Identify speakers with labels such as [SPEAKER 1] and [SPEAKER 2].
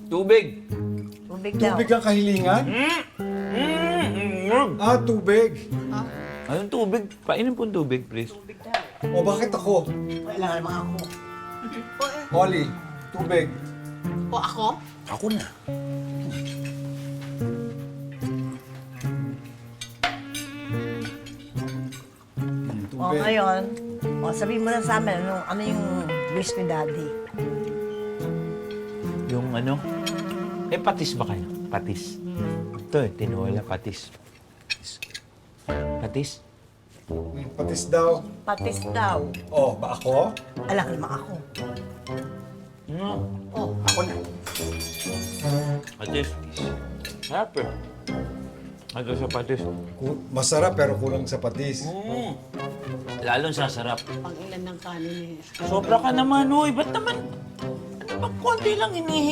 [SPEAKER 1] Tubig.
[SPEAKER 2] Tubig daw.
[SPEAKER 3] Tubig ang kahilingan? Tubig.
[SPEAKER 1] Anong tubig? Painom po tubig, please.
[SPEAKER 3] O bakit ako?
[SPEAKER 2] Kailangan naman ako.
[SPEAKER 3] Holly, tubig.
[SPEAKER 4] O ako?
[SPEAKER 1] Ako na.
[SPEAKER 2] O
[SPEAKER 3] Tubig.
[SPEAKER 2] ngayon, sabihin mo na sa amin, ano yung wish ni Daddy?
[SPEAKER 1] Yung ano? Patis ba kayo? Patis. Ito tinola, patis. Patis?
[SPEAKER 3] Patis daw.
[SPEAKER 2] Patis daw.
[SPEAKER 3] O, ba ako?
[SPEAKER 2] Alam naman ako.
[SPEAKER 3] Ako na.
[SPEAKER 1] Patis. Sarap eh. Ano sa patis?
[SPEAKER 3] Masarap pero kulang sa patis.
[SPEAKER 1] Lalong sasarap.
[SPEAKER 4] Pang ilan ng kanin eh.
[SPEAKER 1] Sobra ka naman, uy. Ba't naman? Ano ba? Konti lang hinihingi.